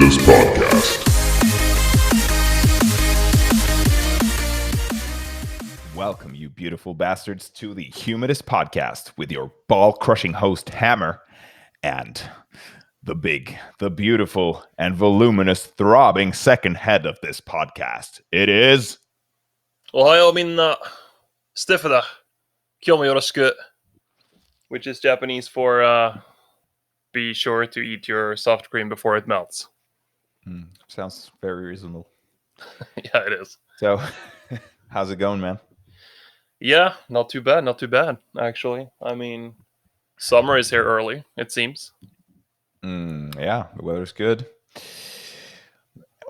Humidus Podcast. Welcome, you beautiful bastards, to the Humidus Podcast with your ball-crushing host, Hammer, and the big, the beautiful, and voluminous, throbbing second head of this podcast. It is... おはようみんな。ステフだ。今日もよろしく。Which is Japanese for be sure to eat your soft cream before it melts. Sounds very reasonable. Yeah, it is. So, how's it going, man? Yeah, not too bad, actually. I mean, summer is here early, it seems. Yeah, the weather's good.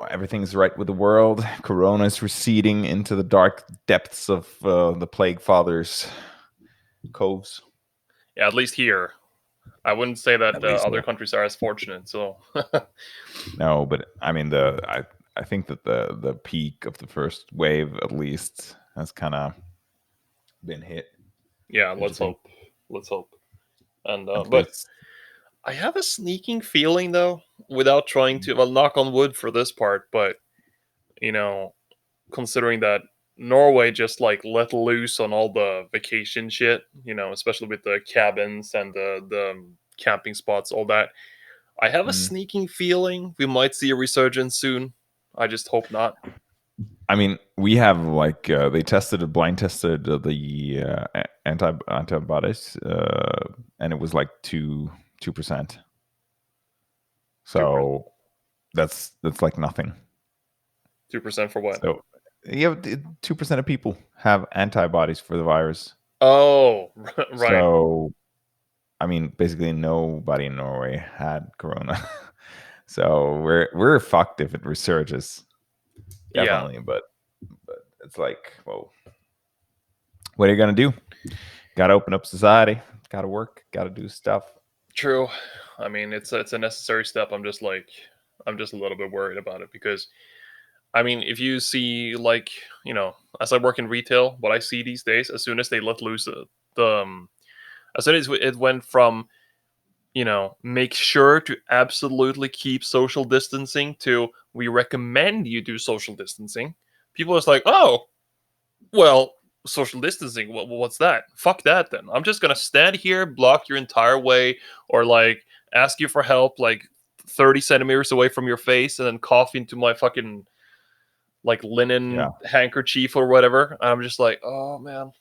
Everything's right with the world. Corona is receding into the dark depths of the Plague Father's coves. Yeah, at least here. I wouldn't say that other here. countries are as fortunate, so... No, but I mean, I think that the peak of the first wave, at least, has kind of been hit. Yeah, let's hope. And but I have a sneaking feeling, though, without trying to, well, knock on wood for this part, but, you know, considering that Norway just, like, let loose on all the vacation shit, you know, especially with the cabins and the camping spots, all that, I have a sneaking feeling we might see a resurgence soon. I just hope not. I mean, we have, like, they blind tested the antibodies, and it was like 2%. So that's like nothing. 2% for what? So 2% of people have antibodies for the virus. Oh, right. So, I mean, basically nobody in Norway had corona. So we're fucked if it resurges. Definitely, but it's like, well, what are you gonna do? Got to open up society. Got to work. Got to do stuff. True. I mean, it's a necessary step. I'm just a little bit worried about it because, I mean, if you see, like, you know, as I work in retail, what I see these days, as soon as they let loose as soon as it went from, you know, make sure to absolutely keep social distancing to we recommend you do social distancing, people are just like, oh, well, social distancing, what's that? Fuck that then. I'm just gonna stand here, block your entire way, or like ask you for help like 30 centimeters away from your face and then cough into my fucking like linen handkerchief or whatever. I'm just like, oh man.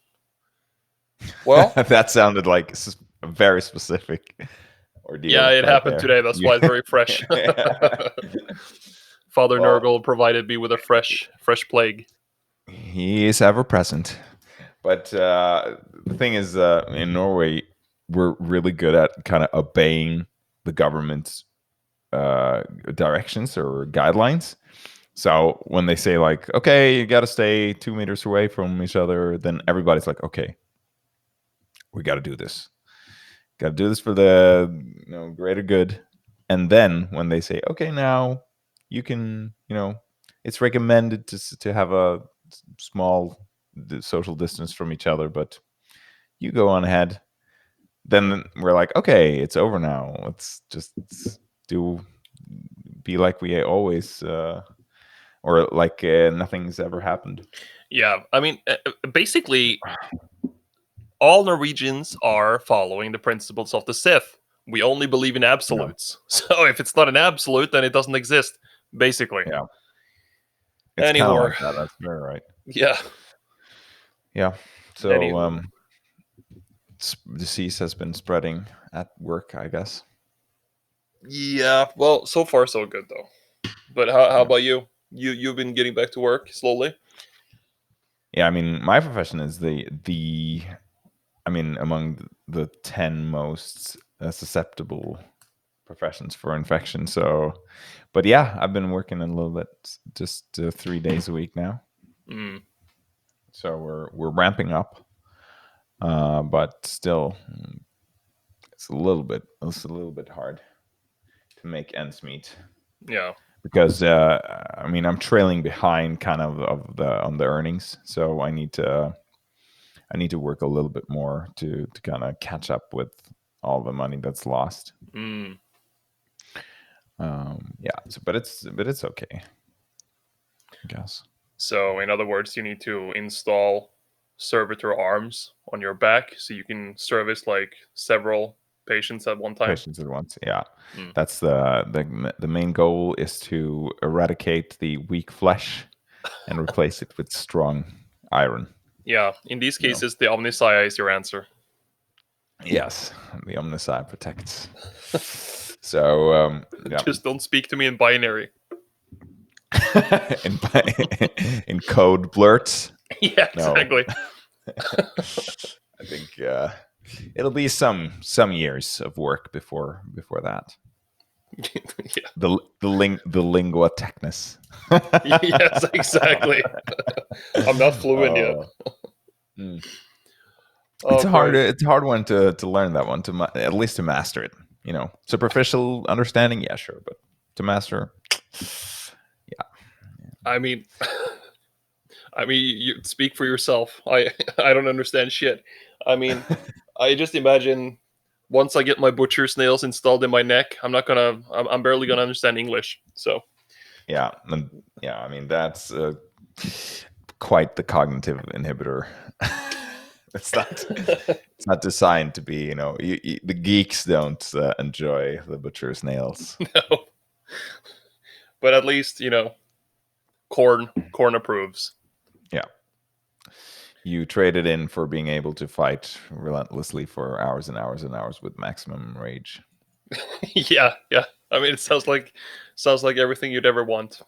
Well, that sounded like a very specific ordeal. Yeah, it happened today. That's why it's very fresh. Father Nurgle provided me with a fresh plague. He is ever present. But the thing is, in Norway, we're really good at kind of obeying the government's directions or guidelines. So when they say like, okay, you got to stay 2 meters away from each other, then everybody's like, okay, we got to do this. Got to do this for the greater good. And then when they say, okay, now you can, it's recommended to have a small social distance from each other, but you go on ahead. Then we're like, okay, it's over now. Let's just be like we always, or like nothing's ever happened. Yeah, I mean, basically, all Norwegians are following the principles of the Sith. We only believe in absolutes. Yeah. So if it's not an absolute, then it doesn't exist, basically. Yeah. It's anymore. Like that. That's very right. Yeah. Yeah. So disease has been spreading at work, I guess. Yeah. Well, so far so good though. But how about you? You've been getting back to work slowly? Yeah, I mean, my profession is among the 10 most susceptible professions for infection. So, but yeah, I've been working a little bit, just 3 days a week now. So we're ramping up, but still, it's a little bit hard to make ends meet. Yeah, because I'm trailing behind kind of on the earnings, so I need to work a little bit more to kind of catch up with all the money that's lost. Yeah, but it's okay, I guess. So, in other words, you need to install servitor arms on your back so you can service like several patients at one time. Patients at once. Yeah, Mm. that's the main goal is to eradicate the weak flesh and replace it with strong iron. Yeah, in these You know. cases, the Omnisci is your answer. Yes, the Omnisci protects. So yeah, Just don't speak to me in binary. in in code blurts. Yeah, No, exactly. I think it'll be some years of work before that. Yeah. The lingua technis. Yes, exactly. I'm not fluent yet. uh, mm. Oh, great. It's a hard one to learn that one at least to master it. Superficial understanding, yeah, sure, but to master, yeah, I mean, I mean, you speak for yourself. I don't understand shit. I mean, I just imagine once I get my butcher's nails installed in my neck, I'm not gonna. I'm barely gonna understand English. So yeah, and yeah. I mean, that's quite the cognitive inhibitor. it's not it's not designed to be. The geeks don't enjoy the butcher's nails. no, but at least corn approves. Yeah. You trade it in for being able to fight relentlessly for hours and hours and hours with maximum rage. Yeah, yeah. I mean, it sounds like everything you'd ever want.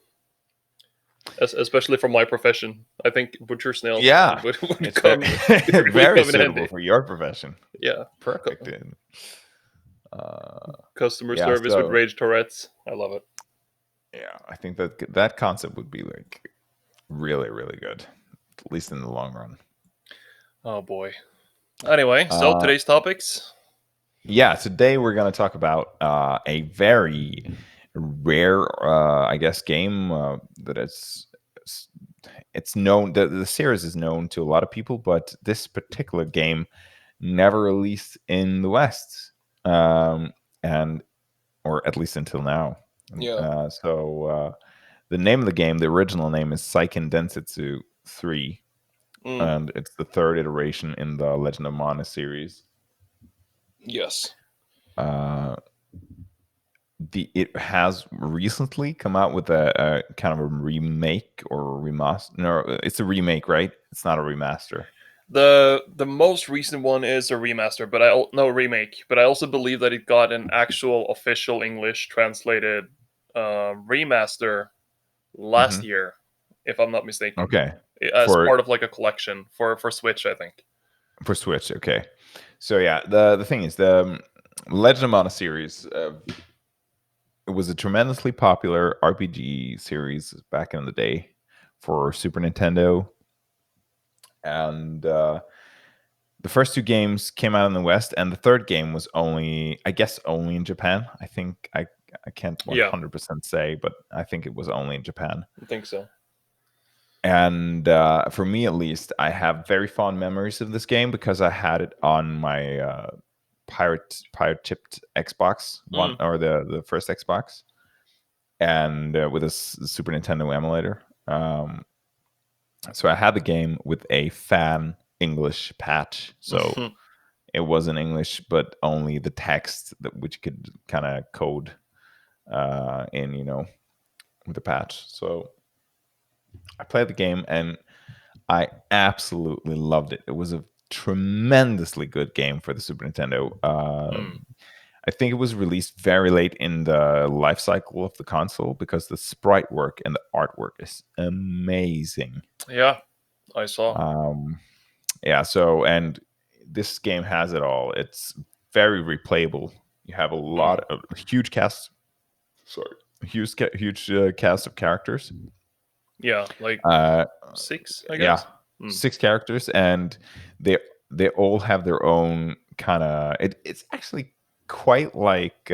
Especially from my profession, I think butcher's nails Yeah, would it's very come would really very come in suitable handy. for your profession. Yeah, Perfect. Uh, customer yeah, service with so rage Tourette's. I love it. yeah, I think that concept would be like really, really good, at least in the long run. Oh boy. Anyway, so Uh, today's topics. yeah, today we're gonna talk about a very rare, I guess, game that it's known. The series is known to a lot of people, but this particular game never released in the West, and or at least until now. Yeah. The name of the game, the original name is Seiken Densetsu 3, Mm, and it's the third iteration in the Legend of Mana series. yes. Uh, it has recently come out with a kind of a remake or remaster. No, it's a remake, right? It's not a remaster. The most recent one is a remaster, but no remake. But I also believe that it got an actual official English translated remaster last Hmm. year, if I'm not mistaken, Okay, as for part of like a collection for Switch, I think. Switch. Okay, so yeah, the thing is the Legend of Mana series. It was a tremendously popular RPG series back in the day for Super Nintendo, and the first two games came out in the West, and the third game was only, I guess, only in Japan. I think I can't Yeah, 100% say, but I think it was only in Japan. I think so. And for me, at least, I have very fond memories of this game because I had it on my pirate chipped Xbox One, Mm. or the first Xbox, and with a Super Nintendo emulator. So I had the game with a fan English patch. So it was in English, but only the text that which could kind of code in, with the patch. So I played the game and I absolutely loved it. It was a tremendously good game for the Super Nintendo. Mm. I think it was released very late in the life cycle of the console because the sprite work and the artwork is amazing. Yeah, I saw. Um, yeah, so and this game has it all. It's very replayable. You have a lot Mm. of huge cast, sorry, huge cast of characters. Yeah, like Uh, six, I yeah, guess. Mm. 6 characters, and they they all have their own kind of. It's actually quite like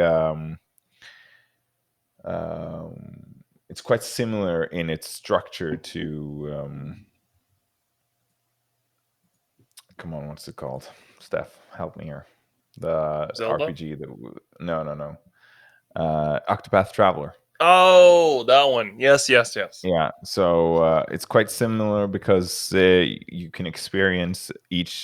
it's quite similar in its structure to come on, what's it called? Steph, help me here. The Zelda. RPG that no, no, no. Octopath Traveler. Oh, that one. Yes, yes, yes. Yeah, so it's quite similar because you can experience each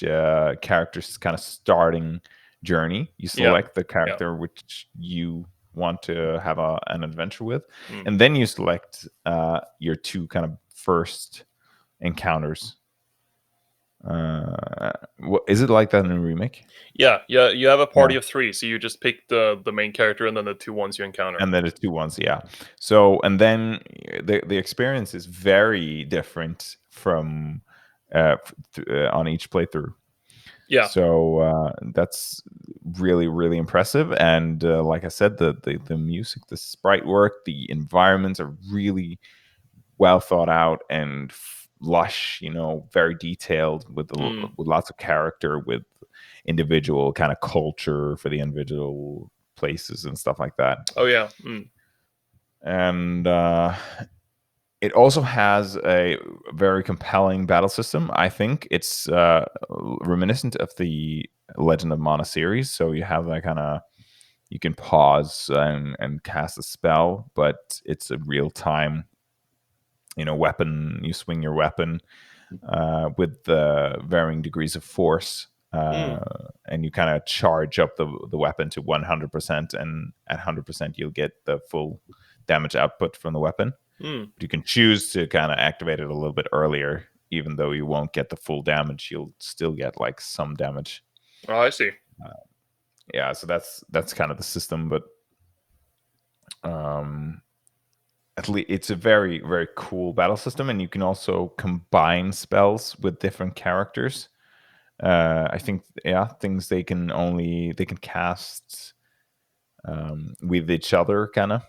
character's kind of starting journey. You Yeah, select the yeah. character which you want to have an adventure with, Mm. and then you select your two kind of first encounters. Is it like that in a remake? Yeah, yeah. You have a Yeah, party of three, so you just pick the main character and then the two ones you encounter. and then the two ones, yeah. So and then the experience is very different from on each playthrough. Yeah. So that's really really impressive. And like I said, the music, the sprite work, the environments are really well thought out and lush. Very detailed Mm. with lots of character, with individual kind of culture for the individual places and stuff like that. Oh yeah. Mm. And it also has a very compelling battle system. I think it's reminiscent of the Legend of Mana series. So you have that kind of, you can pause and cast a spell, but it's a real time, weapon. You swing your weapon with varying degrees of force. Mm. And you kind of charge up the weapon to 100%, and at 100% you'll get the full damage output from the weapon. Mm. You can choose to kind of activate it a little bit earlier, even though you won't get the full damage. You'll still get like some damage. Oh, I see. Uh, yeah, so that's kind of the system, but um, at least it's a very very cool battle system, and you can also combine spells with different characters. I think, yeah, things they can cast with each other, kind of.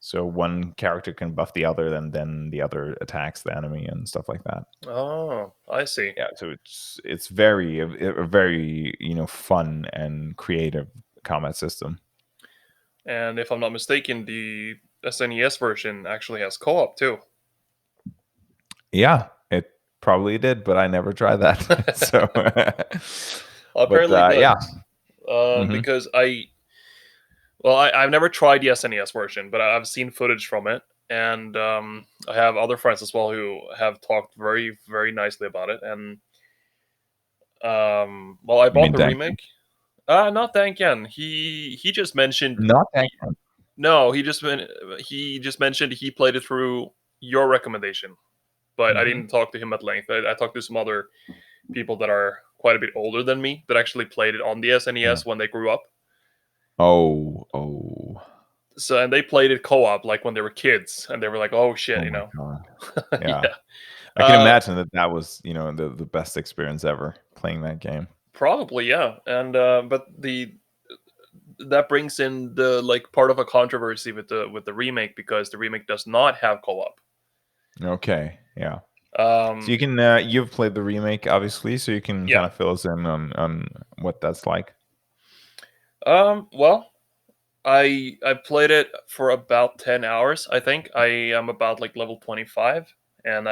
So one character can buff the other, and then the other attacks the enemy and stuff like that. Oh, I see. Yeah, so it's very a very fun and creative combat system. And if I'm not mistaken, the SNES version actually has co-op too. Yeah, it probably did, but I never tried that. So but Apparently it yeah. does. Hmm. Because I've never tried the SNES version, but I've seen footage from it, and I have other friends as well who have talked very, very nicely about it. And well, I You bought mean the Dank? remake. Not thank Yen. He just mentioned Not Dank. no. He just mentioned he played it through your recommendation, but I Hmm. didn't talk to him at length. I talked to some other people that are quite a bit older than me that actually played it on the Yeah. SNES when they grew up. Oh. So and they played it co-op like when they were kids, and they were like, "Oh shit," Oh my god. Yeah. yeah. I can Uh, imagine that was, the best experience ever playing that game. Probably yeah, and but the that brings in the like part of a controversy with the remake because the remake does not have co-op. Okay. Yeah. So Um, you can you've played the remake, obviously, so you can yeah. kind of fill us in on what that's like. Well, I played it for about 10 hours. I think I am about like level 25, and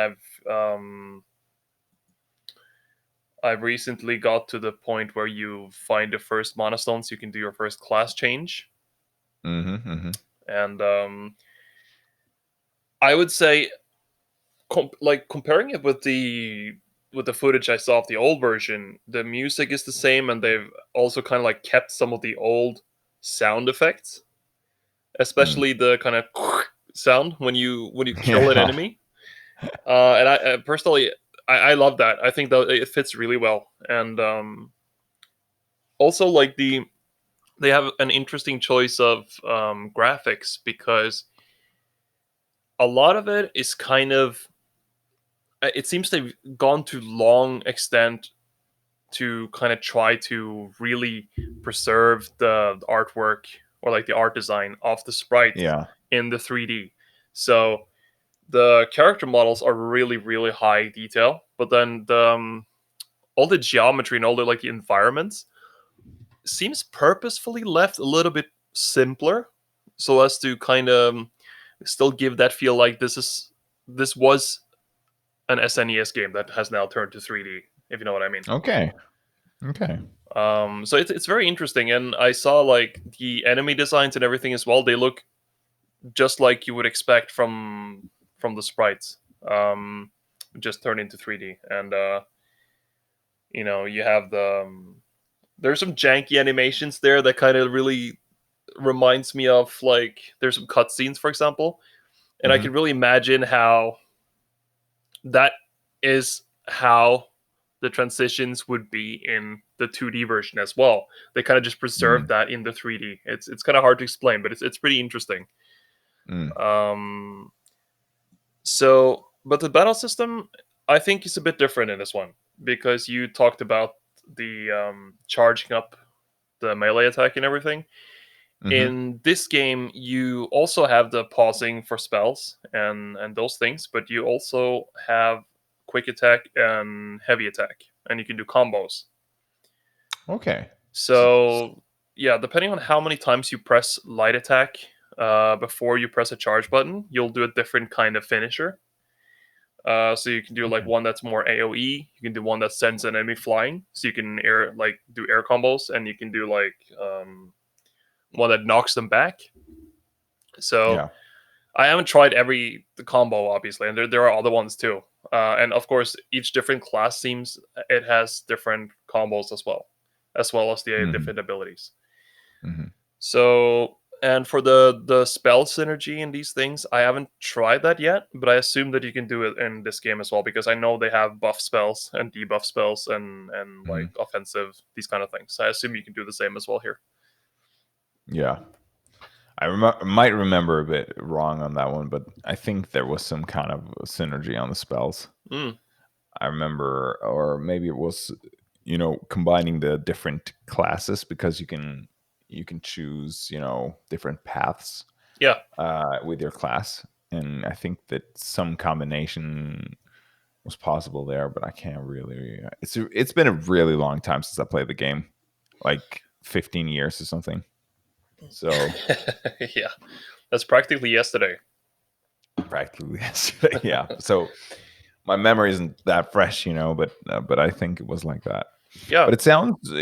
I've recently got to the point where you find the first mana stones. You can do your first class change, Hmm. and I would say, like comparing it with the footage I saw of the old version, the music is the same, and they've also kind of like kept some of the old sound effects, Mm. especially the kind of sound when you kill an Yeah. enemy. And I personally, I love that. I think that it fits really well, and also like they have an interesting choice of graphics because a lot of it is kind of it seems they've gone to long extent to kind of try to really preserve the artwork or like the art design of the sprite Yeah. in the 3D. So the character models are really really high detail, but then all the geometry and all the like the environments seems purposefully left a little bit simpler so as to kind of still give that feel like this was an SNES game that has now turned to 3D, if you know what I mean. Okay. Okay. So it's very interesting, and I saw like the enemy designs and everything as well. They look just like you would expect from the sprites, um, just turned into 3D. And you have there's some janky animations there that kind of really reminds me of like there's some cutscenes, for example, and I Hmm. can really imagine how that is how the transitions would be in the 2D version as well. They kind of just preserved Mm. that in the 3D. It's kind of hard to explain, but it's pretty interesting. Mm. Um, but the battle system, I think, is a bit different in this one because you talked about the charging up the melee attack and everything. Hmm. In this game, you also have the pausing for spells and those things, but you also have quick attack and heavy attack, and you can do combos. Okay. S- So yeah, depending on how many times you press light attack before you press a charge button, you'll do a different kind of finisher. So you can do like Okay. one that's more AOE. You can do one that sends an enemy flying. So you can do air combos, and you can do like one that knocks them back. So Yeah. I haven't tried every the combo, obviously, and there are other ones too. And of course, each different class seems it has different combos as well as the Hmm. different abilities. Hmm. So, and for the spell synergy in these things, I haven't tried that yet, but I assume that you can do it in this game as well because I know they have buff spells and debuff spells and like Hmm. offensive these kind of things. So I assume you can do the same as well here. Yeah. Might remember a bit wrong on that one, but I think there was some kind of synergy on the spells. Mm, I remember, or maybe it was, combining the different classes because you can choose, different paths yeah, with your class, and I think that some combination was possible there, but I can't really. It's been a really long time since I played the game, like 15 years or something. So yeah, that's practically yesterday. practically yesterday, yeah. So my memory isn't that fresh, but I think it was like that. Yeah, But it sounds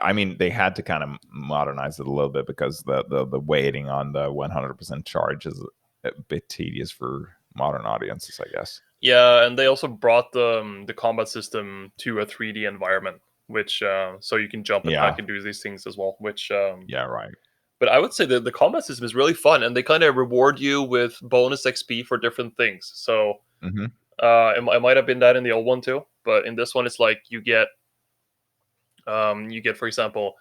I mean, they had to kind of modernize it a little bit because the waiting on the 100% charge is a bit tedious for modern audiences, I guess. yeah, and they also brought the combat system to a 3D environment, which so you can jump attack Yeah. and do these things as well. Which Yeah. Right. but I would say that the combat system is really fun, and they kind of reward you with bonus XP for different things. So Hmm. it might have been that in the old one too, but in this one, it's like you get, for example,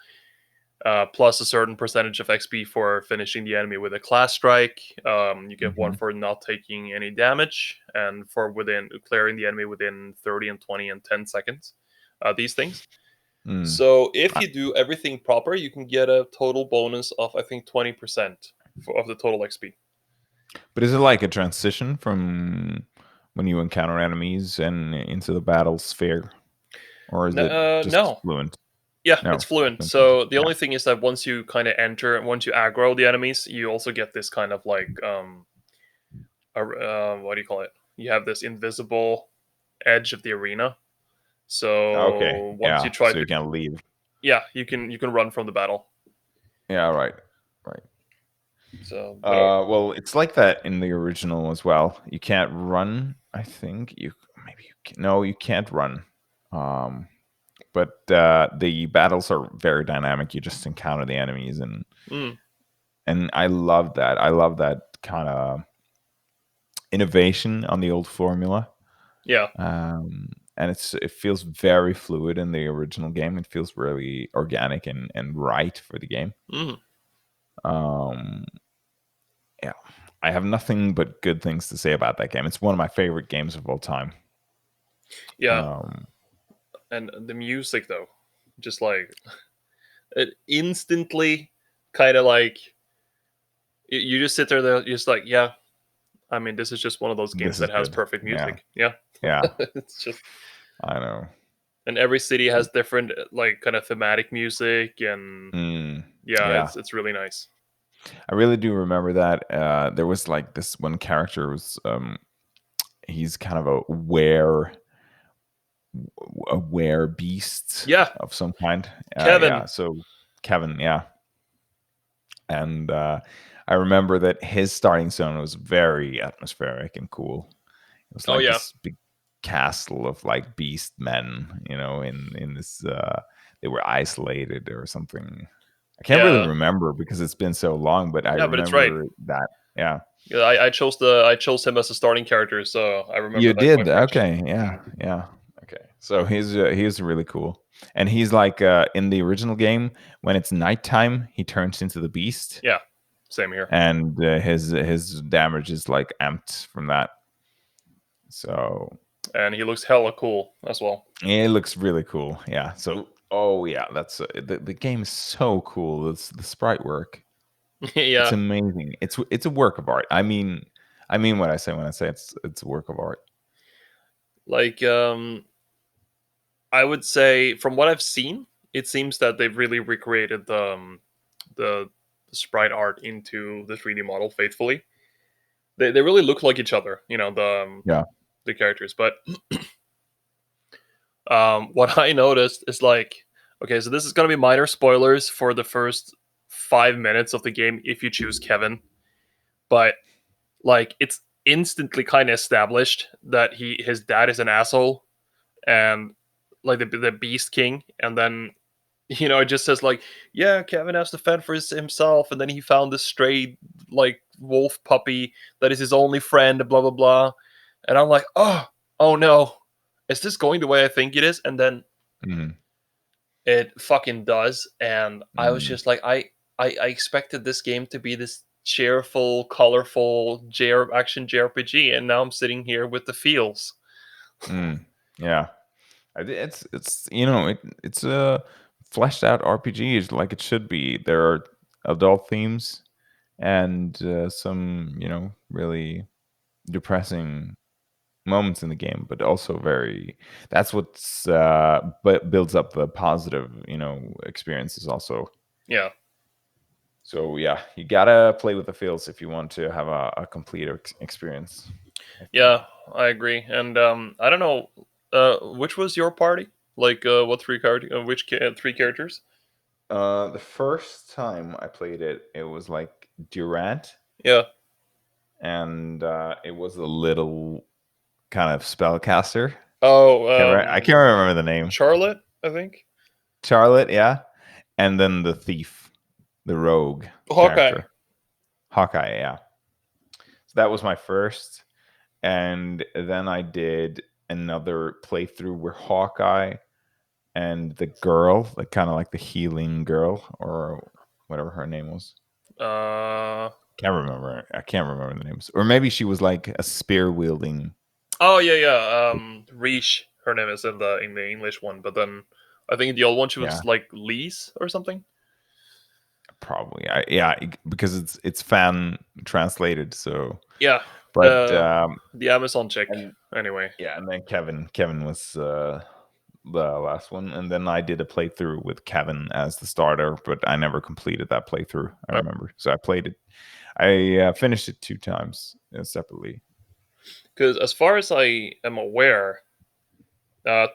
plus a certain percentage of XP for finishing the enemy with a class strike. You get one Hmm. for not taking any damage, and for within clearing the enemy within 30 and 20 and 10 seconds. These things. Mm. So if I- you do everything proper, you can get a total bonus of I think 20% of the total XP. But is it like a transition from when you encounter enemies and into the battle sphere, or is it just No, fluent? yeah, it's No. fluent. Transition. So the Yeah. only thing is that once you kind of enter, once you aggro the enemies, you also get this kind of like what do you call it? You have this invisible edge of the arena. Okay. So once you Yeah. try So to, you can leave. yeah, you can run from the battle. Yeah. Right. Right. So, but Well, it's like that in the original as well. You can't run. I think you maybe you can, no, you can't run. Um, but the battles are very dynamic. You just encounter the enemies, mm, and I love that. I love that kind of innovation on the old formula. yeah, And it feels very fluid in the original game. It feels really organic and right for the game. mm, Um, yeah, I have nothing but good things to say about that game. It's one of my favorite games of all time. yeah, Um, and the music though, just like it instantly kind of like you just sit there, you're just like, yeah. I mean, this is just one of those games this is that has good. perfect Yeah, music. Yeah, yeah, it's just, I know. and every city has different like kind of thematic music, and Mm, yeah, yeah, it's really nice. I really do remember that. There was like this one character was he's kind of a a were beast Yeah, of some kind. Yeah, Kevin. so Kevin, yeah. And I remember that his starting zone was very atmospheric and cool. It was Oh like yeah, this big castle of like beast men, in this they were isolated or something. I can't really yeah, remember because it's been so long, but I yeah. But it's right. remember that. Yeah. Yeah, I chose him as a starting character, so I remember You that did? quite fresh. Okay. Yeah. Mhm. Yeah. Okay. So he's really cool. And he's like in the original game when it's nighttime, he turns into the beast Yeah, same here. and his damage is like amped from that. So And he looks hella cool as well. it looks really cool. Yeah. So oh yeah, that's the game is so cool. It's the sprite work. It's Yeah, amazing. It's a work of art. I mean what I say when I say it's a work of art. like I would say from what I've seen, it seems that they've really recreated the sprite art into the 3D model faithfully. They really look like each other, Yeah. the characters. But what I noticed is like, okay, so this is gonna be minor spoilers for the first 5 minutes of the game if you choose Kevin, but like it's instantly kind of established that his dad is an asshole and like the Beast King, and then it just says like, yeah, Kevin has to fend for himself, and then he found this stray like wolf puppy that is his only friend, blah blah blah, and I'm like, oh no, is this going the way I think it is? And then Mm, it fucking does, and I was mm, just like, I expected this game to be this cheerful, colorful action JRPG, and now I'm sitting here with the feels. mm. Yeah. It's it's a fleshed out RPG like it should be. There are adult themes and some really depressing moments in the game, but also very that's what's but builds up the positive experiences also. Yeah, So yeah, you gotta play with the feels if you want to have a complete experience, I think. yeah, I agree. And I don't know, which was your party? Like, what three characters? The first time I played it, it was like Durant, Yeah. and it was a little kind of spellcaster. Oh, I can't remember the name. Charlotte, I think. Charlotte, yeah, and then the thief, the rogue Hawkeye. character, Hawkeye, yeah. So that was my first, and then I did another playthrough where Hawkeye and the girl, like kind of like the healing girl or whatever her name was. Uh, Can't remember. I can't remember the names. Or maybe she was like a spear wielding. oh yeah, yeah. Reach, her name is in the English one, but then I think in the old one she Yeah, was like Lise or something. probably. Yeah, because it's fan translated. So, Yeah. but Uh, the Amazon chick. and Anyway. yeah, and then Kevin was the last one, and then I did a playthrough with Kevin as the starter, but I never completed that playthrough. I remember, so I played it. I finished it 2 times separately. Because as far as I am aware,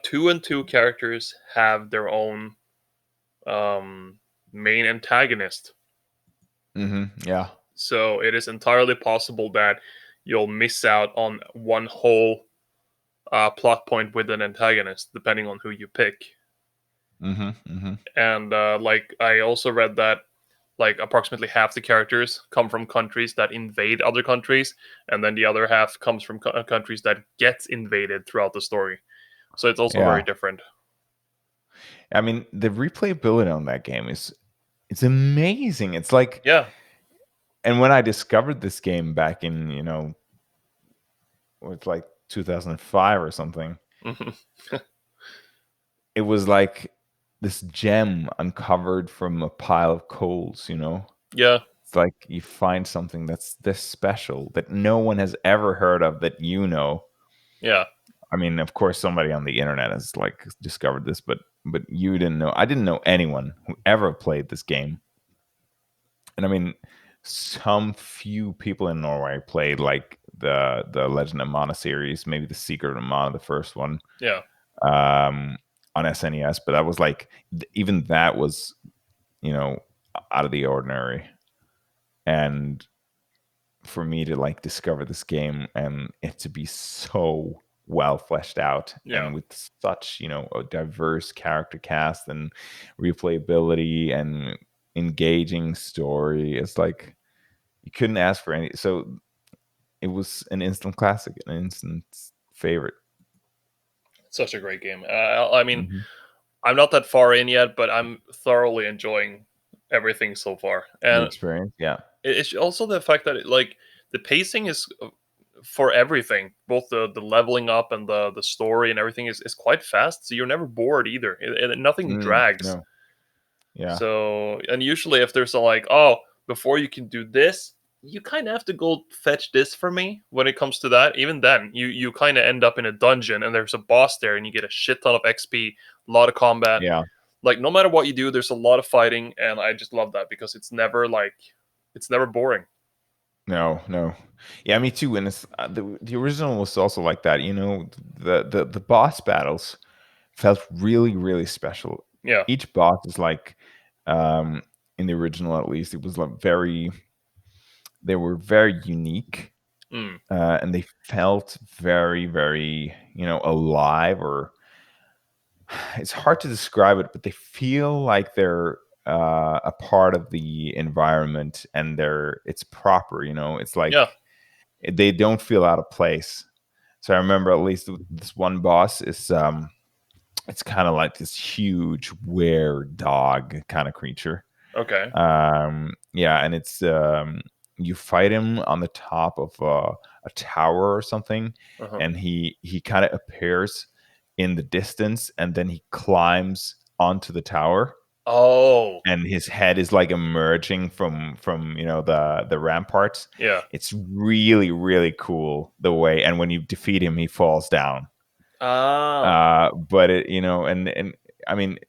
two and two characters have their own main antagonist. Yeah. So it is entirely possible that you'll miss out on one whole plot point with an antagonist, depending on who you pick. Mm-hmm. And like I also read that like approximately half the characters come from countries that invade other countries, and then the other half comes from countries that get invaded throughout the story. So it's also very Yeah. different. I mean, the replayability on that game is it's amazing. It's like, Yeah. and when I discovered this game back in, it's like 2005 or something, Mhm. it was like this gem uncovered from a pile of coals. Yeah. It's like you find something that's this special that no one has ever heard of that Yeah. I mean, of course, somebody on the internet has like discovered this, but you didn't know. I didn't know anyone who ever played this game. And I mean, some few people in Norway played like the Legend of Mana series, maybe the Secret of Mana, the first one. Yeah. um, on SNES, but that was like even that was, you know, out of the ordinary. And for me to like discover this game and it to be so well fleshed out Yeah, and with such, a diverse character cast and replayability and engaging story, it's like you couldn't ask for any. So it was an instant classic, an instant favorite. such a great game. I mean, Hmm. I'm not that far in yet, but I'm thoroughly enjoying everything so far. The And experience, yeah. it's also the fact that like the pacing is for everything, both the leveling up and the story and everything is quite fast, so you're never bored either. Nothing drags. No, yeah. So, and usually if there's a like, oh, before you can do this, you kind of have to go fetch this for me. When it comes to that, even then, you kind of end up in a dungeon and there's a boss there, and you get a shit ton of XP, a lot of combat. Yeah. Like no matter what you do, there's a lot of fighting, and I just love that because it's never boring. No, no. Yeah, me too. And it's the original was also like that. The boss battles felt really, really special. Yeah. Each boss is like, um, in the original at least, it was like they were very unique, Mm. and they felt very, very, alive. Or it's hard to describe it, but they feel like they're a part of the environment and it's proper. It's Yeah. like they don't feel out of place. So I remember at least this one boss is it's kind of like this huge were dog kind of creature. Okay. Yeah, and it's you fight him on the top of a tower or something, Uh huh. and he kind of appears in the distance, and then he climbs onto the tower, Oh. and his head is like emerging from the ramparts. Yeah. It's really, really cool the way, and when you defeat him, he falls down. Ah. But and I mean,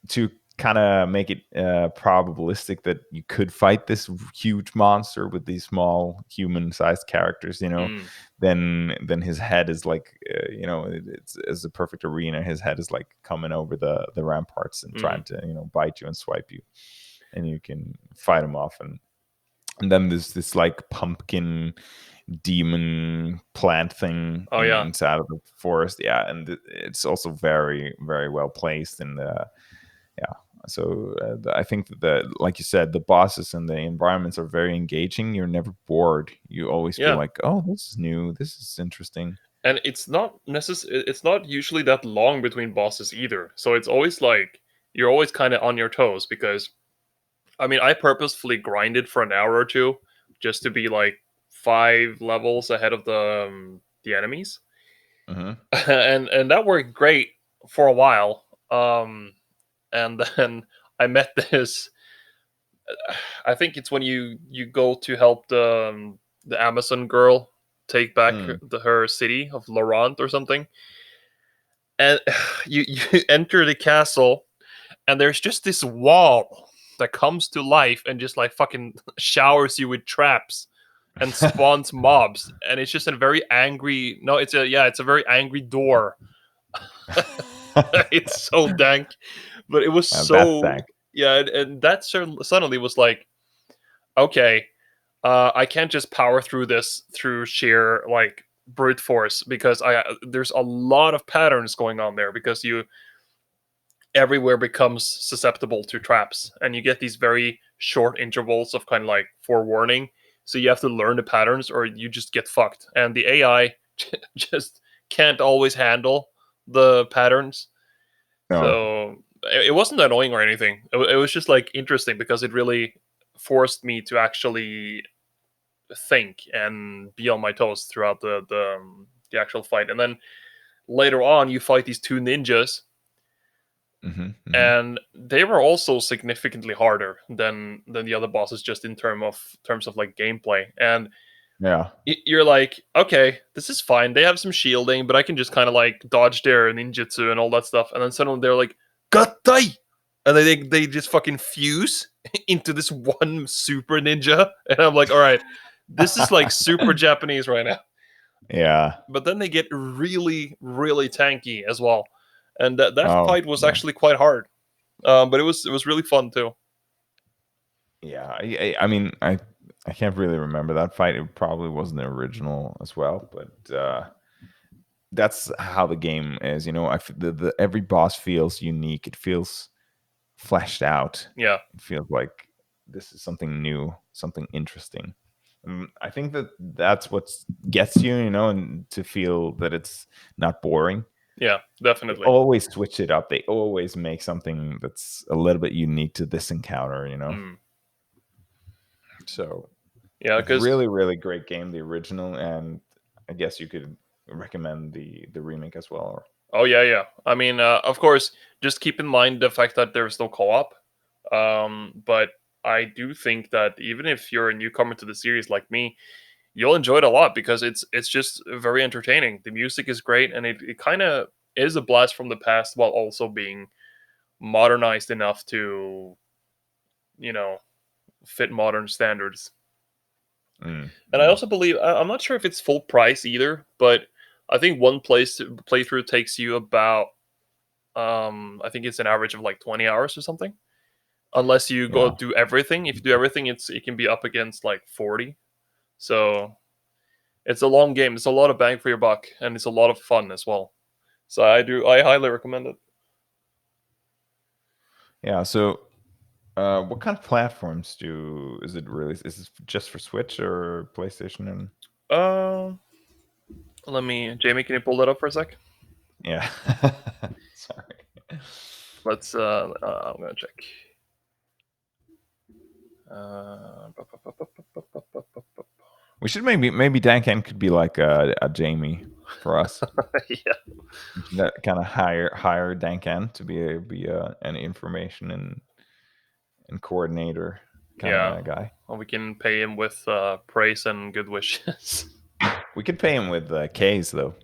to kind of make it probabilistic that you could fight this huge monster with these small human-sized characters, Mm. then his head is like, it's a perfect arena. His head is like coming over the ramparts and Mm. trying to bite you and swipe you, and you can fight him off. And then there's this like pumpkin demon plant thing Oh yeah. inside of the forest. Yeah, and it's also very, very well placed. And yeah, so I think that like you said, the bosses and the environments are very engaging. You're never bored. You always feel Yeah. like, oh, this is new, this is interesting. And it's not usually that long between bosses either. So it's always like you're always kind of on your toes because I mean, I purposefully grinded for an hour or two just to be like 5 levels ahead of the enemies. Hmm. And that worked great for a while. And then I met this. I think it's when you go to help the Amazon girl take back Mm. her city of Laurent or something, and you enter the castle, and there's just this wall that comes to life and just like fucking showers you with traps and spawns mobs, and it's just a very angry. No, it's a very angry door. It's so dank, but it was That's so dank. yeah, and that suddenly was like, okay, I can't just power through this through sheer like brute force because I there's a lot of patterns going on there because you everywhere becomes susceptible to traps and you get these very short intervals of kind of like forewarning, so you have to learn the patterns or you just get fucked, and the AI just can't always handle the patterns. No. So it wasn't annoying or anything. It was just like interesting because it really forced me to actually think and be on my toes throughout the actual fight. And then later on, you fight these two ninjas, Hmm. Hmm. and they were also significantly harder than the other bosses, just in terms of like gameplay. And Yeah. you're like, okay, this is fine. They have some shielding, but I can just kind of like dodge their ninjutsu and all that stuff. And then suddenly they're like, "Gatai!" And they just fucking fuse into this one super ninja. And I'm like, all right, this is like super Japanese right now. Yeah. But then they get really, really tanky as well. and that Oh, fight was yeah. actually quite hard. But it was really fun too. Yeah, I mean, I can't really remember that fight. It probably wasn't the original as well, but that's how the game is. You know, the every boss feels unique. It feels fleshed out. Yeah, It feels like this is something new, something interesting. I think that that's what gets you, you know, and to feel that it's not boring. yeah, They definitely. always switch it up. They always make something that's a little bit unique to this encounter, you know. Mm. So Yeah, because really, really great game, the original, and I guess you could recommend the remake as well. oh yeah, yeah. I mean, of course, just keep in mind the fact that there's no co-op. But I do think that even if you're a newcomer to the series like me, you'll enjoy it a lot because it's just very entertaining. The music is great, and it kind of is a blast from the past while also being modernized enough to you know fit modern standards. Mm, And I mm. also believe I'm not sure if it's full price either, but I think one place playthrough takes you about I think it's an average of like 20 hours or something. Unless you go Yeah, do everything. If you do everything, it can be up against like 40. So it's a long game. It's a lot of bang for your buck, and it's a lot of fun as well. So I highly recommend it. yeah. So, what kind of platforms do is it really? Is this just for Switch or PlayStation? And Uh, Let me, Jamie, can you pull that up for a sec? yeah, sorry. Let's. I'm gonna check. We should maybe Dan Ken could be like a Jamie for us. Yeah, That kind of hire Dan Ken to be an information and coordinator kind yeah. of guy. Well, we can pay him with praise and good wishes. We could pay him with K's though,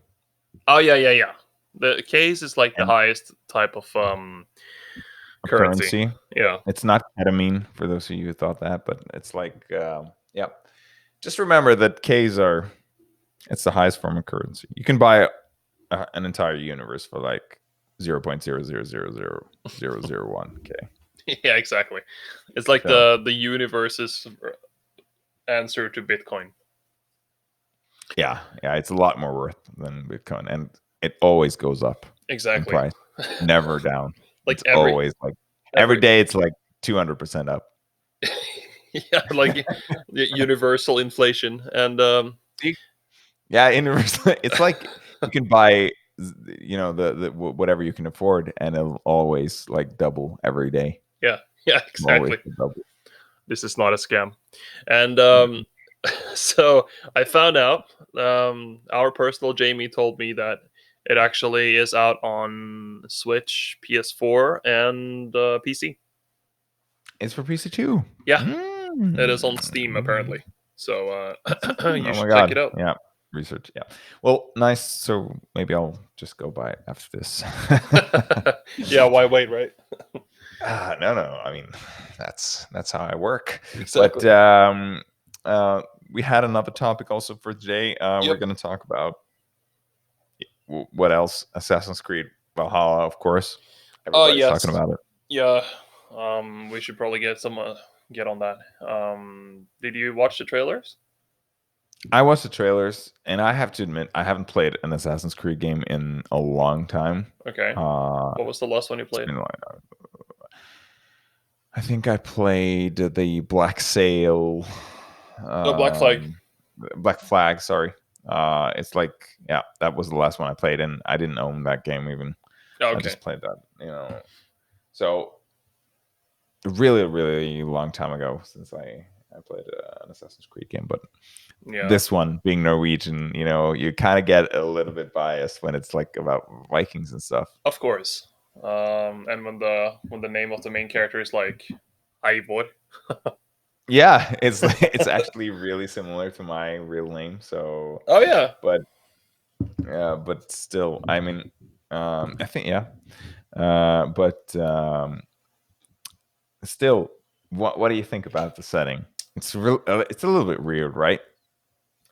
Oh yeah, yeah, yeah. The case is like the and highest type of currency. currency. Yeah, It's not ketamine for those of you who thought that, but it's like, yep. Just remember that K's are it's the highest form of currency. You can buy an entire universe for like 0.0000001 K. yeah, exactly. It's like So the universe's answer to Bitcoin. yeah, it's a lot more worth than Bitcoin, and it always goes up in Exactly. price, never down. Like It's always like every every day. It's like 200% up. yeah, like universal inflation, and Yeah, universal. It's like you can buy, you know, whatever you can afford, and it'll always like double every day. yeah, yeah, Always exactly. double. This is not a scam, and Mm. so I found out. Our personal Jamie told me that it actually is out on Switch, PS4, and PC. It's for PC too. Yeah, it is on Steam Mm. apparently. So It's on Steam. you Oh my should check god. it out. Yeah. Research. Yeah. Well, nice. So maybe I'll just go buy it after this. Yeah, why wait, right? No, no. I mean, that's how I work. But Exactly. we had another topic also for today. We're Yep. going to talk about what else? Assassin's Creed Valhalla, of course. Oh Everybody's talking yes. about it. Yeah. We should probably get on that. Did you watch the trailers? I watched the trailers, and I have to admit, I haven't played an Assassin's Creed game in a long time. Okay. Uh, What was the last one you it's played? been like I think I played the Black Sail, Oh, Black Flag. um, Black Flag. Sorry, it's like yeah, that was the last one I played, and I didn't own that game even. Oh, I okay. just played that, you know. So really, really long time ago since I played an Assassin's Creed game, but Yeah. this one being Norwegian, you know, you kind of get a little bit biased when it's like about Vikings and stuff. Of course. And when the name of the main character is like Eivor. Yeah, it's it's actually really similar to my real name. So, Oh yeah. but but still, I mean, I think yeah, but still, what do you think about the setting? It's a little bit weird, right?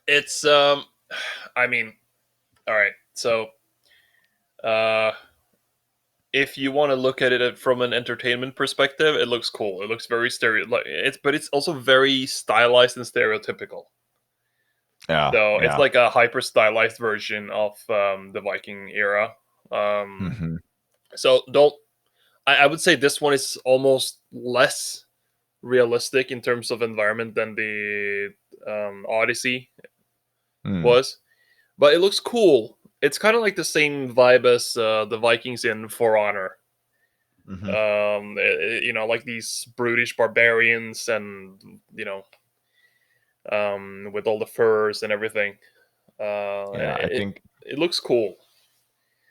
It's I mean, all right. So uh if you want to look at it from an entertainment perspective, it looks cool. It looks very but it's also very stylized and stereotypical. Yeah, So it's yeah. like a hyper stylized version of the Viking era. Um, Hmm. so don't. I would say this one is almost less realistic in terms of environment than the Odyssey Mm. was, but it looks cool. It's kind of like the same vibe as the Vikings in For Honor. Hmm. Like these brutish barbarians, and with all the furs and everything. Yeah, I think It looks cool.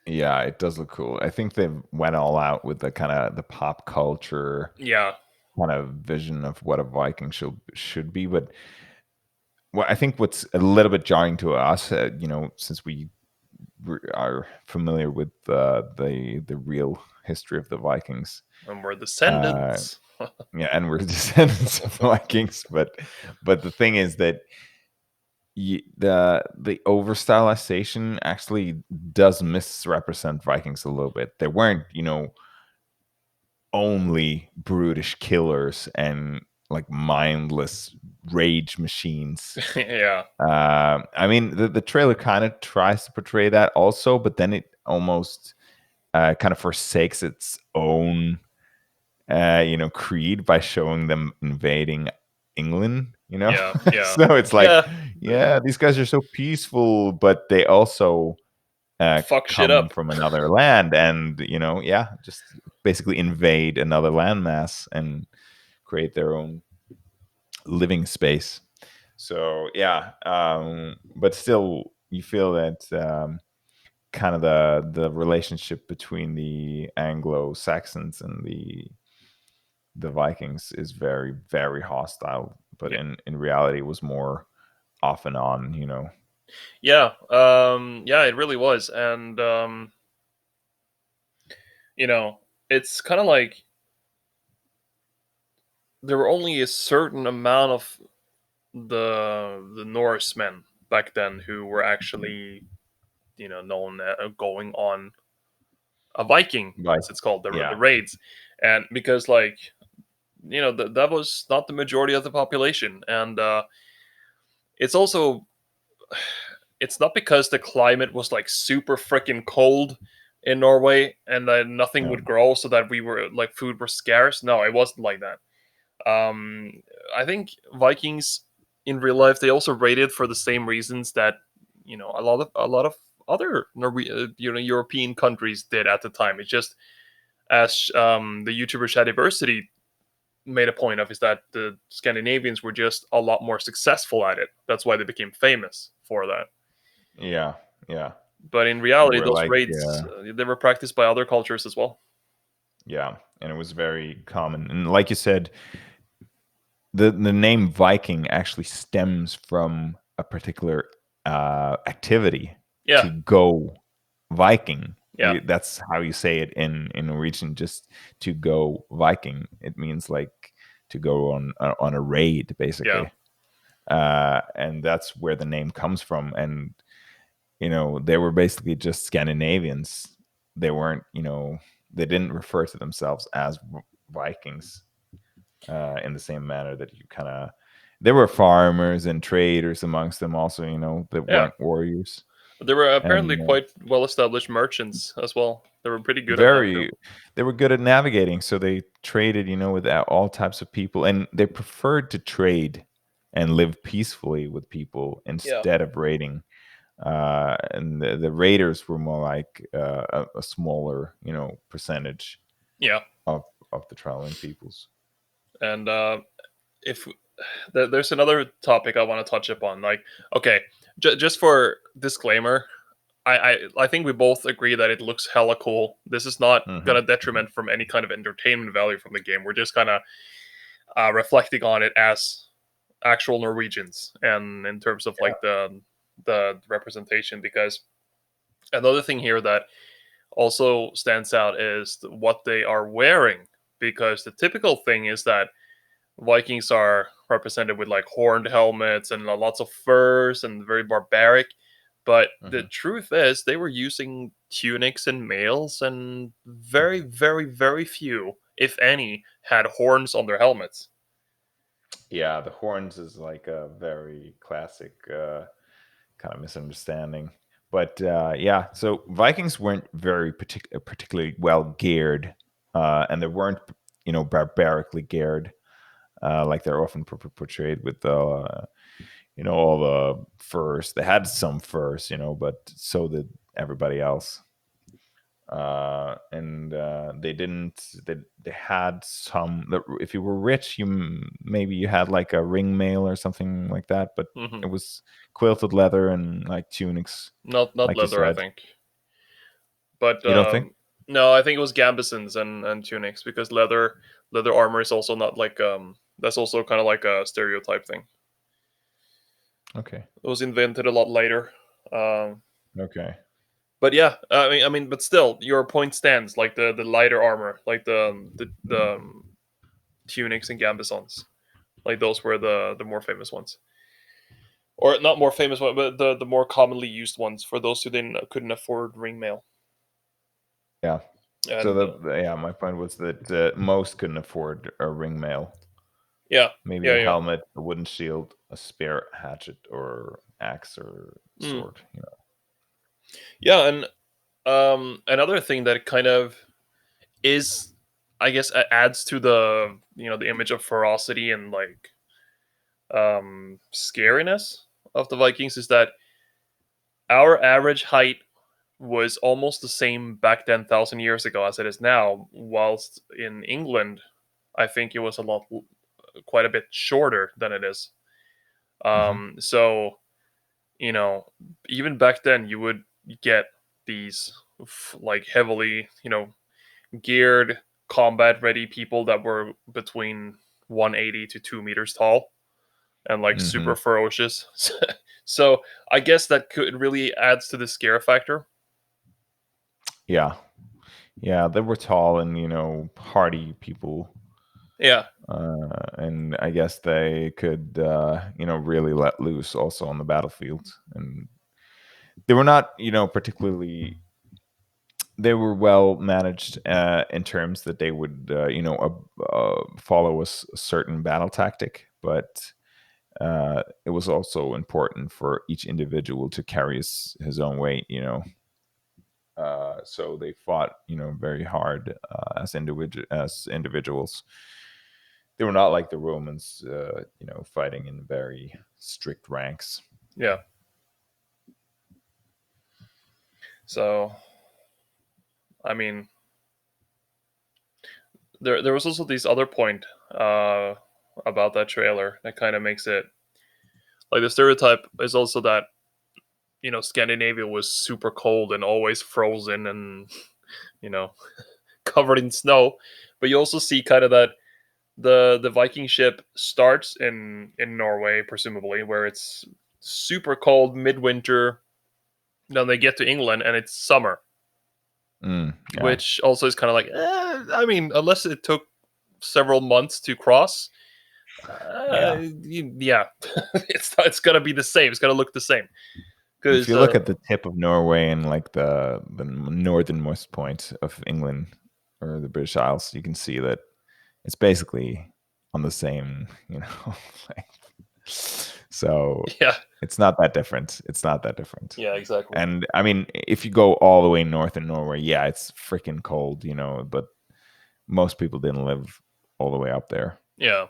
yeah, it does look cool. I think they went all out with the kind of the pop culture Yeah, kind of vision of what a Viking should be. But I think what's a little bit jarring to us, since we are familiar with the real history of the Vikings, and we're uh, descendants. yeah, and we're descendants of Vikings. But the thing is that the over stylization actually does misrepresent Vikings a little bit. They weren't, only brutish killers and like mindless rage machines. Yeah, I mean, the trailer kind of tries to portray that also, but then it almost kind of forsakes its own, creed by showing them invading England. yeah, yeah, So it's like, yeah. yeah, these guys are so peaceful, but they also Fuck shit come up. from another land, and yeah, just basically invade another landmass and create their own living space. So yeah, but still, you feel that kind of the relationship between the Anglo Saxons and the Vikings is very very hostile, but Yeah, in reality, it was more off and on. yeah, yeah. It really was, and you know, it's kind of like there were only a certain amount of the Norsemen back then who were actually known going on a Viking, Like, as it's called, the yeah, raids, and because like that was not the majority of the population, and it's also it's not because the climate was like super freaking cold in Norway and that nothing yeah, would grow, so that we were like food was scarce. No, it wasn't like that. Um, I think Vikings in real life they also raided for the same reasons that a lot of other European countries did at the time. It's just as the YouTuber Shadiversity made a point of is that the Scandinavians were just a lot more successful at it. That's why they became famous for that. yeah, yeah. But in They reality, were those like, raids they were practiced by other cultures as well. yeah, and it was very common. And like you said, the name Viking actually stems from a particular activity, Yeah, to go Viking. yeah, That's how you say it in Norwegian. Just to go Viking. It means like to go on a raid, yeah, basically. And that's where the name comes from. And they were basically just Scandinavians. They weren't, they didn't refer to themselves as Vikings in the same manner that you kind of. There were farmers and traders amongst them also, that yeah. weren't warriors. They were apparently And quite well-established merchants as well. They were pretty good at that too. very, they were good at navigating, so they traded, with all types of people, and they preferred to trade and live peacefully with people Yeah, instead of raiding. And the raiders were more like a smaller, percentage yeah. of the traveling peoples. And if there's another topic I want to touch upon, like okay, just for disclaimer, I think we both agree that it looks hella cool. This is not Hmm. gonna detriment from any kind of entertainment value from the game. We're just kind of reflecting on it as actual Norwegians and in terms of like the representation. Because another thing here that also stands out is what they are wearing. Because the typical thing is that Vikings are represented with like horned helmets and lots of furs and very barbaric. But the Hmm. truth is, they were using tunics and mails, and very, very, very few, if any, had horns on their helmets. Yeah, the horns is like a very classic kind of misunderstanding. But yeah, so Vikings weren't very particularly well geared, and they weren't, barbarically geared, like they're often portrayed with the, all the furs. They had some furs, but so did everybody else. And they didn't. They had some. If you were rich, maybe you had like a ring mail or something like that, but Hmm. it was quilted leather and like tunics, Not like you leather, I said. think. But You don't think? no, I think it was gambesons and tunics, because leather armor is also not like that's also kind of like a stereotype thing. Okay. It was invented a lot later. Um, Okay. but yeah, but still, your point stands. Like the lighter armor, like the tunics and gambesons, like those were the more famous ones, or not more famous one, but the more commonly used ones for those who didn't couldn't afford ring mail. Yeah. So And yeah, my point was that most couldn't afford a ring mail. yeah, Maybe yeah, a yeah. helmet, a wooden shield, a spear, hatchet, or axe or Mm. sword. Yeah, and another thing that kind of is, I guess, adds to the the image of ferocity and like scariness of the Vikings is that our average height was almost the same back then, 1,000 years ago, as it is now. Whilst in England, I think it was quite a bit shorter than it is. Hmm. So you know, even back then, you would get these like heavily, geared, combat ready people that were between 180 to 2 meters tall and like Hmm. super ferocious. So I guess that could really adds to the scare factor. Yeah. Yeah, they were tall and hardy people, Yeah, and I guess they could really let loose also on the battlefield, and they were not particularly. They were well managed in terms that they would follow a certain battle tactic, but it was also important for each individual to carry his own weight. So they fought, very hard as individuals. They were not like the Romans, fighting in very strict ranks. yeah. So I mean, there was also this other point about that trailer that kind of makes it like the stereotype is also that Scandinavia was super cold and always frozen and you know covered in snow. But you also see kind of that the Viking ship starts in Norway, presumably, where it's super cold midwinter. Then they get to England and it's summer, Yeah, which also is kind of like, I mean, unless it took several months to cross, yeah. yeah, it's gonna be the same. It's gonna look the same If because you look at the tip of Norway and like the northernmost point of England or the British Isles, you can see that it's basically on the same, like, so yeah, it's not that different. It's not that different. yeah, exactly, And I mean, if you go all the way north in Norway, yeah, it's freaking cold, but most people didn't live all the way up there. yeah.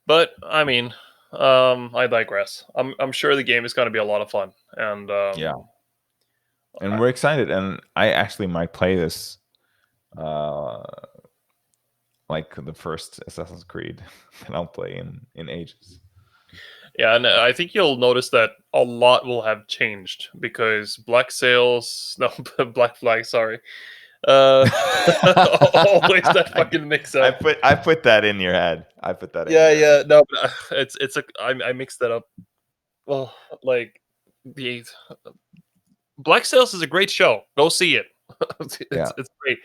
But I mean, I digress. I'm sure the game is gonna be a lot of fun, and Yeah. And we're excited. And I actually might play this uh like the first Assassin's Creed that I'll play in ages. yeah, and I think you'll notice that a lot will have changed because Black Sails, no, Black Flag, sorry. Uh, always that I, fucking mix I up. put that in your head. I put that in Yeah, your head. yeah, no, but, I mixed that up. Well, like the Black Sails is a great show. Go see it. Yeah. It's great.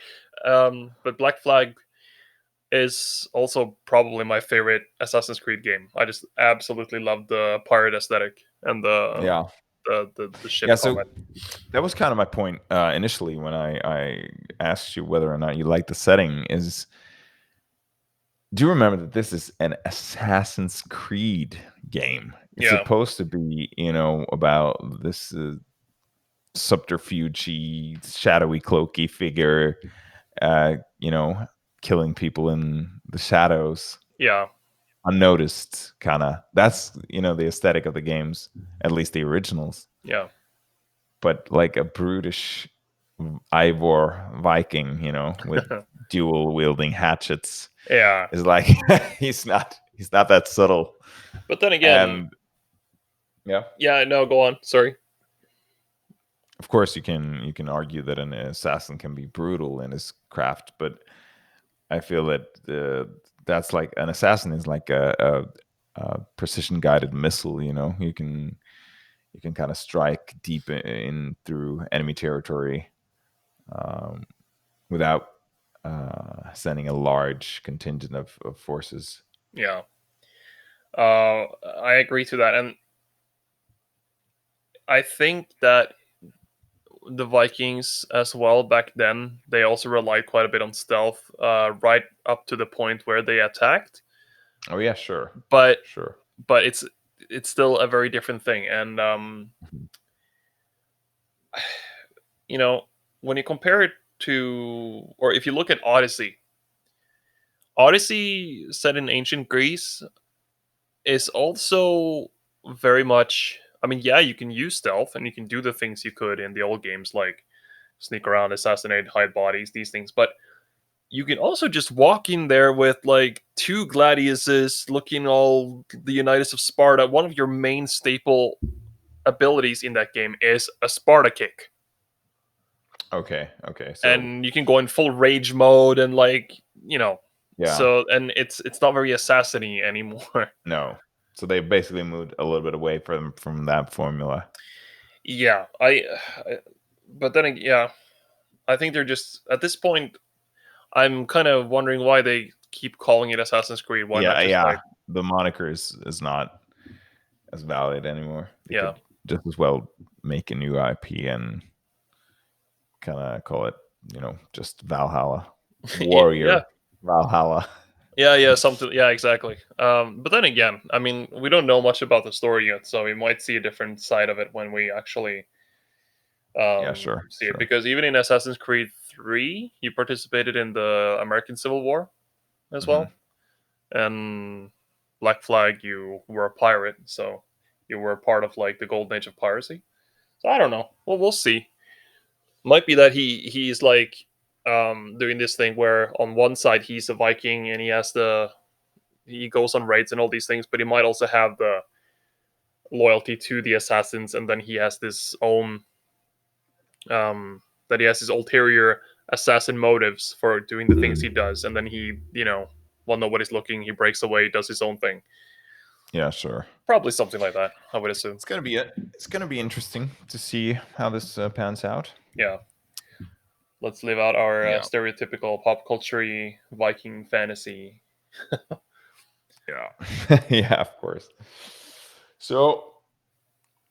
But Black Flag is also probably my favorite Assassin's Creed game. I just absolutely love the pirate aesthetic and Yeah. the ship Yeah, combat. so that was kind of my point initially when I asked you whether or not you like the setting. Is do you remember that this is an Assassin's Creed game? It's Yeah, supposed to be, about this subterfuge, shadowy, cloaky figure, uh, you know, killing people in the shadows, yeah, unnoticed, kind of. That's the aesthetic of the games, at least the originals. yeah, But like a brutish Ivor Viking, with dual wielding hatchets, yeah. is like he's not that subtle. But then again, And yeah, yeah, no, go on. Sorry. of course you can argue that an assassin can be brutal in his craft, but I feel that that's like an assassin is like a precision guided missile. You can kind of strike deep in through enemy territory, um, without sending a large contingent of forces. Yeah, I agree to that, and I think that the Vikings as well back then they also relied quite a bit on stealth, right up to the point where they attacked. Oh yeah, sure, But sure. but it's still a very different thing, and Mhm. you know, when you compare it to, or if you look at Odyssey set in ancient Greece is also very much. I mean, yeah, you can use stealth and you can do the things you could in the old games, like sneak around, assassinate, hide bodies, these things. But you can also just walk in there with like two gladiuses looking all Leonidas of Sparta. One of your main staple abilities in that game is a Sparta kick. Okay, so And you can go in full rage mode and like, yeah, so and it's not very assassiny anymore. no. So they basically moved a little bit away from that formula. Yeah, I but then yeah, I think they're just at this point. I'm kind of wondering why they keep calling it Assassin's Creed. Why not Yeah, just yeah. like The moniker is not as valid anymore. They yeah, could just as well make a new IP and kind of call it, just Valhalla, yeah, Warrior Valhalla. yeah, something, yeah, exactly. But then again, I mean, we don't know much about the story yet, so we might see a different side of it when we actually Yeah, sure, see it. sure. Because even in Assassin's Creed 3, you participated in the American Civil War as Hmm. well, and Black Flag, you were a pirate, so you were part of like the golden age of piracy. So I don't know. Well, we'll see. Might be that he's like doing this thing where on one side he's a Viking and he goes on raids and all these things, but he might also have the loyalty to the assassins, and then he has this own that he has his ulterior assassin motives for doing the things he does, and then he, while nobody's looking, he breaks away, does his own thing. Yeah, sure. Probably something like that, I would assume. It's gonna be interesting to see how this pans out. Yeah. Let's live out our Yeah, stereotypical pop culture Viking fantasy. yeah, yeah. Of course. So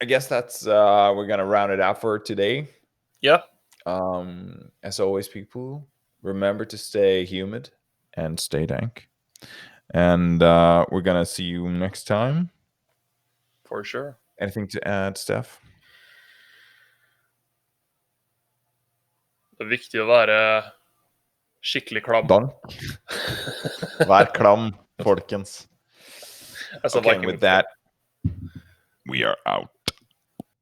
I guess that's we're gonna round it out for today. Yeah, As always, people, remember to stay humid and stay dank. And we're gonna see you next time. for sure. Anything to add, Steph? Det er viktig å være skikkelig klam. Done. Vær klam, folkens. Altså Okay, and Viking. with that, we are out.